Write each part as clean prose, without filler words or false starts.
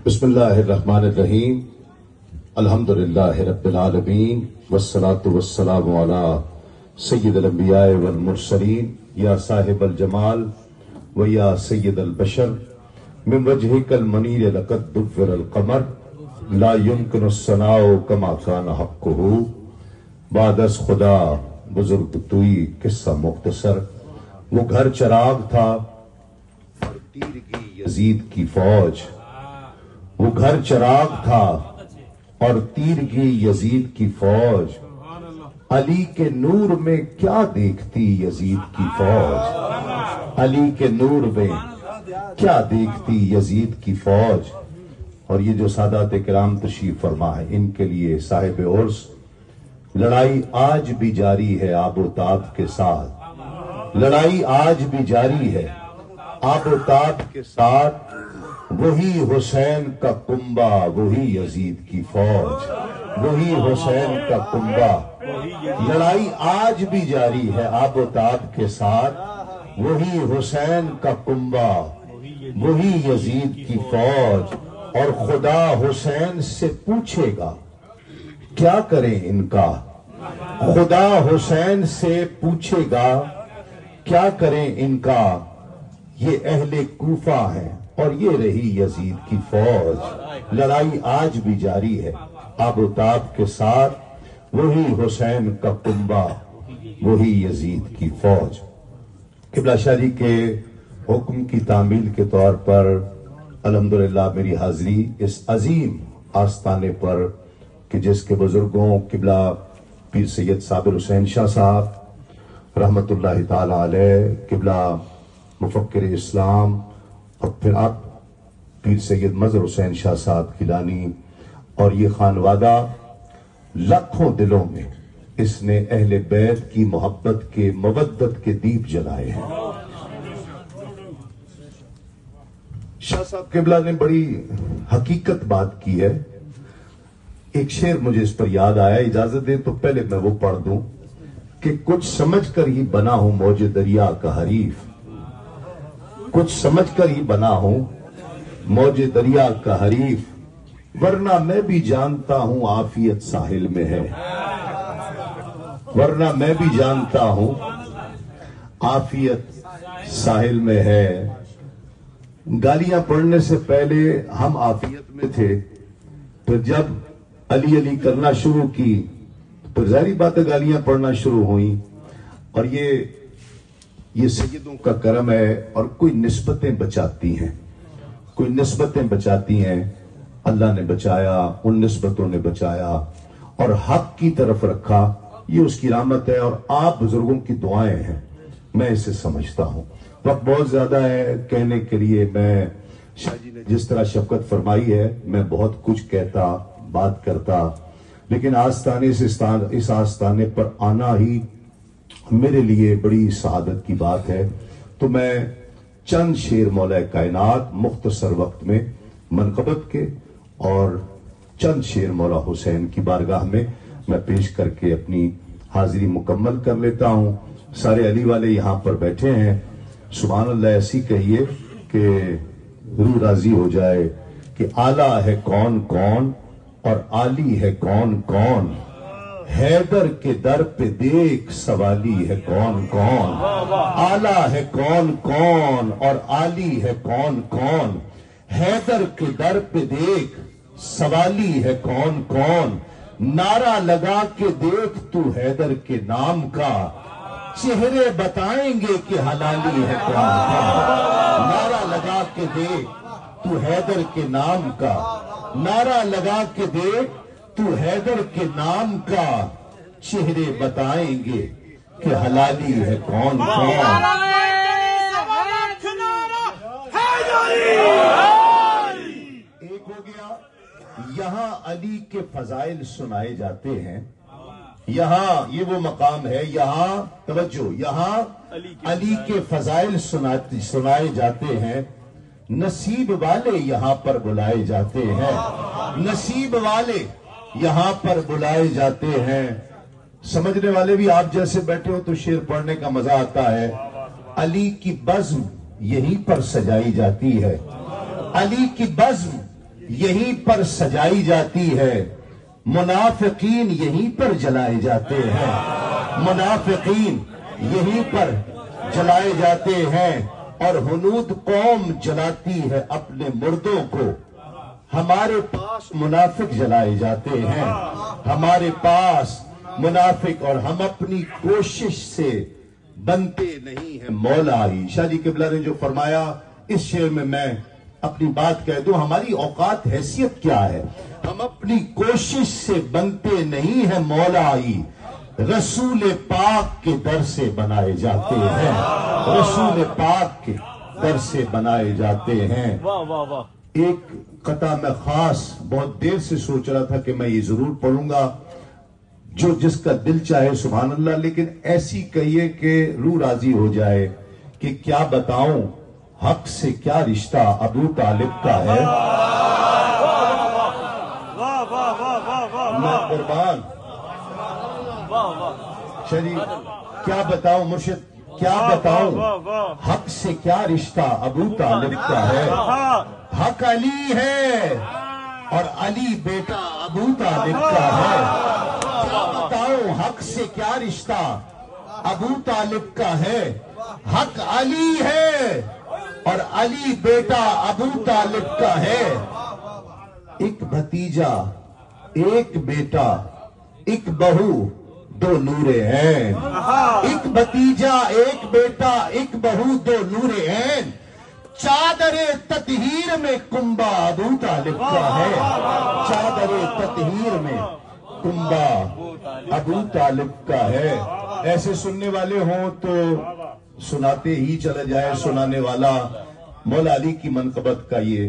بسم اللہ الرحمن الرحیم الحمدللہ رب العالمین والصلاة والسلام علی سید الانبیاء والمرسلین یا صاحب الجمال و یا سید البشر من وجہک المنیر لقد دور القمر لا يمکن الثناء کما کان حقہ بعد از خدا بزرگ توئی قصہ مختصر۔ وہ گھر چراغ تھا اور تیرگی یزید کی فوج، وہ گھر چراغ تھا اور تیرگی یزید کی فوج، علی کے نور میں کیا دیکھتی یزید کی فوج، علی کے نور میں کیا دیکھتی یزید کی فوج۔ اور یہ جو سادات کرام تشریف فرما ہے، ان کے لیے صاحب عرس، لڑائی آج بھی جاری ہے آب و تاب کے ساتھ، لڑائی آج بھی جاری ہے آب و تاب کے ساتھ، وہی حسین کا کنبہ وہی یزید کی فوج، وہی حسین کا کنبہ۔ لڑائی آج بھی جاری ہے آب و تاب کے ساتھ، وہی حسین کا کنبہ وہی یزید کی فوج۔ اور خدا حسین سے پوچھے گا کیا کریں ان کا، خدا حسین سے پوچھے گا کیا کریں ان کا، یہ اہل کوفہ ہیں اور یہ رہی یزید کی فوج۔ لڑائی آج بھی جاری ہے آب و تاب کے ساتھ، وہی حسین کا کنبہ وہی یزید کی فوج۔ قبلہ شاہی کے حکم کی تعمیل کے طور پر الحمدللہ میری حاضری اس عظیم آستانے پر کہ جس کے بزرگوں قبلہ پیر سید صابر حسین شاہ صاحب رحمت اللہ تعالی علیہ، قبلہ مفکر اسلام، اور پھر آپ پیر سید مظہر حسین شاہ صاحب گیلانی، اور یہ خانوادہ لاکھوں دلوں میں اس نے اہل بیت کی محبت کے مودت کے دیپ جلائے ہیں۔ شاہ صاحب قبلہ نے بڑی حقیقت بات کی ہے۔ ایک شعر مجھے اس پر یاد آیا، اجازت دے تو پہلے میں وہ پڑھ دوں کہ کچھ سمجھ کر ہی بنا ہوں موج دریا کا حریف، کچھ سمجھ کر ہی بنا ہوں موج دریا کا حریف، ورنہ میں بھی جانتا ہوں عافیت ساحل میں ہے، ورنہ میں بھی جانتا ہوں عافیت ساحل میں ہے۔ گالیاں پڑھنے سے پہلے ہم عافیت میں تھے، پھر جب علی علی کرنا شروع کی پھر ظاہری بات ہے گالیاں پڑھنا شروع ہوئیں۔ اور یہ سیدوں کا کرم ہے، اور کوئی نسبتیں بچاتی ہیں، کوئی نسبتیں بچاتی ہیں، اللہ نے بچایا، ان نسبتوں نے بچایا اور حق کی طرف رکھا، یہ اس کی رحمت ہے اور آپ بزرگوں کی دعائیں ہیں، میں اسے سمجھتا ہوں۔ وقت بہت زیادہ ہے کہنے کے لیے، میں شاہ جی نے جس طرح شفقت فرمائی ہے میں بہت کچھ کہتا بات کرتا، لیکن آستانے سے اس آستانے پر آنا ہی میرے لیے بڑی سعادت کی بات ہے، تو میں چند شعر مولا کائنات مختصر وقت میں منقبت کے اور چند شعر مولا حسین کی بارگاہ میں پیش کر کے اپنی حاضری مکمل کر لیتا ہوں۔ سارے علی والے یہاں پر بیٹھے ہیں، سبحان اللہ ایسی کہیے کہ روح راضی ہو جائے کہ اعلیٰ ہے کون کون اور عالی ہے کون کون، حیدر کے در پہ دیکھ سوالی ہے کون کون، اعلیٰ ہے کون کون اور عالی ہے کون کون، حیدر کے در پہ دیکھ سوالی ہے کون کون، نعرہ لگا کے دیکھ تو حیدر کے نام کا، چہرے بتائیں گے کہ حلالی ہے کون کون، نعرہ لگا کے دیکھ تو حیدر کے نام کا، نعرہ لگا کے دیکھ تو حیدر کے نام کا، چہرے بتائیں گے کہ حلالی ہے کون کون۔ ایک ہو گیا، یہاں علی کے فضائل سنائے جاتے ہیں، یہاں یہ وہ مقام ہے، یہاں توجہ، یہاں علی کے فضائل سنائے جاتے ہیں، نصیب والے یہاں پر بلائے جاتے ہیں، نصیب والے یہاں پر بلائے جاتے ہیں۔ سمجھنے والے بھی آپ جیسے بیٹھے ہو تو شعر پڑھنے کا مزہ آتا ہے۔ علی کی بزم یہیں پر سجائی جاتی ہے، علی کی بزم یہیں پر سجائی جاتی ہے، منافقین یہیں پر جلائے جاتے ہیں، منافقین یہیں پر جلائے جاتے ہیں، اور ہنود قوم جلاتی ہے اپنے مردوں کو۔ ہمارے پاس منافق جلائے جاتے ہیں، ہمارے پاس منافق، اور ہم اپنی کوشش سے بنتے نہیں ہیں مولا ہی۔ شاہ جی قبلہ نے جو فرمایا اس شعر میں اپنی بات کہہ دوں، ہماری اوقات حیثیت کیا ہے؟ ہم اپنی کوشش سے بنتے نہیں ہیں مولا ہی، رسول پاک کے در سے بنائے جاتے ہیں، رسول پاک کے در سے بنائے جاتے ہیں۔ ایک قطعہ میں خاص بہت دیر سے سوچ رہا تھا کہ میں یہ ضرور پڑھوں گا، جو جس کا دل چاہے سبحان اللہ، لیکن ایسی کہیے کہ روح راضی ہو جائے کہ کیا بتاؤں حق سے کیا رشتہ ابو طالب کا ہے۔ میں قربان شریف کیا بتاؤں مرشد، کیا بتاؤں حق سے کیا رشتہ ابو طالب کا ہے۔ حق علی ہے اور علی بیٹا ابو طالب کا ہے۔ کیا بتاؤں حق سے کیا رشتہ ابو طالب کا ہے۔ حق علی ہے اور علی بیٹا ابو طالب کا ہے۔ ایک بھتیجا ایک بیٹا ایک بہو دو نور عین، ایک بھتیجا ایک بیٹا ایک بہو دو نور عین، چادر تطہیر میں کنبہ ابو طالب کا ہے، چادر تطہیر میں کنبہ ابو طالب کا ہے۔ ایسے سننے والے ہوں تو سناتے ہی چلا جائے سنانے والا۔ مولا علی کی منقبت کا یہ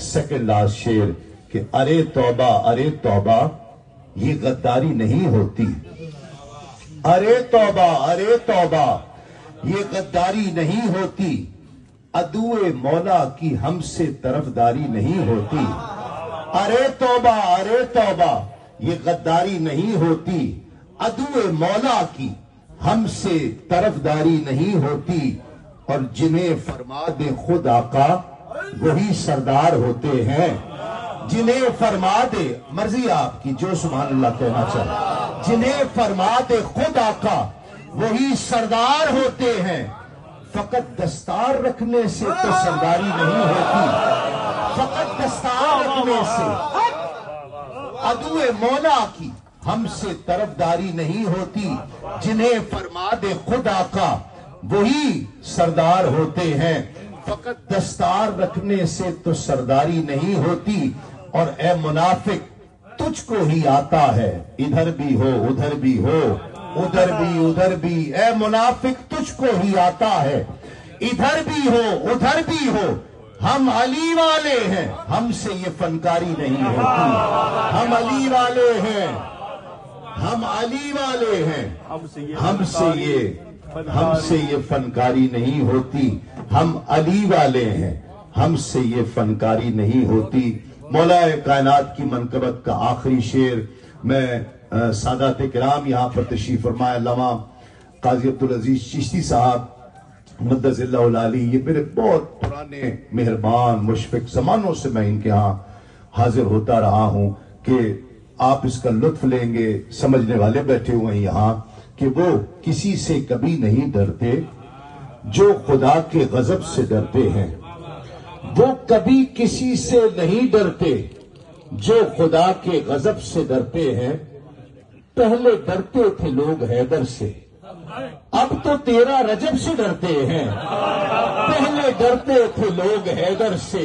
سیکنڈ لاسٹ شعر کہ ارے توبہ یہ غداری نہیں ہوتی، ارے توبہ یہ غداری نہیں ہوتی، عدو مولا کی ہم سے طرفداری نہیں ہوتی۔ ارے توبہ یہ غداری نہیں ہوتی، عدو مولا کی ہم سے طرفداری نہیں ہوتی، اور جنہیں فرما دے خود آقا وہی سردار ہوتے ہیں، جنہیں فرما دے مرضی آپ کی جو سبحان اللہ کہنا چاہے، جنہیں فرما دے خود آقا وہی سردار ہوتے ہیں، فقط دستار رکھنے سے تو سرداری نہیں ہوتی، فقط دستار رکھنے سے عدو مولا کی ہم سے طرفداری نہیں ہوتی، جنہیں فرما دے خود آقا وہی سردار ہوتے ہیں، فقط دستار رکھنے سے تو سرداری نہیں ہوتی۔ اور اے منافق تجھ کو ہی آتا ہے، ادھر بھی ہو ادھر بھی ہو، ادھر بھی اے منافق تجھ کو ہی آتا ہے، ادھر بھی ہو ادھر بھی ہو، ہم علی والے ہیں ہم سے یہ فنکاری نہیں ہوتی، ہم علی والے ہیں، ہم علی والے ہیں، ہم سے یہ فنکاری نہیں ہوتی، ہم علی والے ہیں ہم سے یہ فنکاری نہیں ہوتی۔ مولا کائنات کی منقبت کا آخری شعر میں سادات کرام یہاں پر تشریف فرمائے علامہ قاضی عبدالعزیز چشتی صاحب مدث اللہ العالی، یہ میرے بہت پرانے مہربان مشفق زمانوں سے میں ان کے ہاں حاضر ہوتا رہا ہوں کہ آپ اس کا لطف لیں گے۔ سمجھنے والے بیٹھے ہوئے ہیں یہاں کہ وہ کسی سے کبھی نہیں ڈرتے جو خدا کے غضب سے ڈرتے ہیں، وہ کبھی کسی سے نہیں ڈرتے جو خدا کے غضب سے ڈرتے ہیں۔ پہلے ڈرتے تھے لوگ حیدر سے، اب تو 13 رجب سے ڈرتے ہیں۔ پہلے ڈرتے تھے لوگ حیدر سے،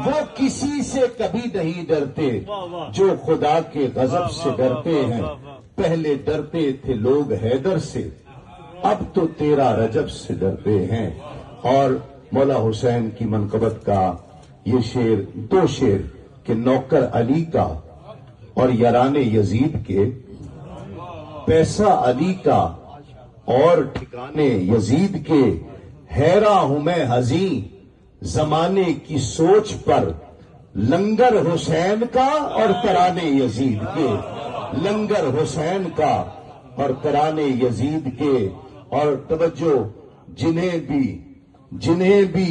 وہ کسی سے کبھی نہیں ڈرتے جو خدا کے غضب سے ڈرتے ہیں۔ پہلے ڈرتے تھے لوگ حیدر سے، اب تو 13 رجب سے ڈرتے ہیں۔ اور مولا حسین کی منقبت کا یہ شعر، دو شعر کہ نوکر علی کا اور یاران یزید کے، پیسہ علی کا اور ٹھکانے یزید کے، حیراں ہوں میں حزین زمانے کی سوچ پر، لنگر حسین کا اور ترانے یزید کے، لنگر حسین کا اور ترانے یزید کے۔ اور توجہ، جنہیں بھی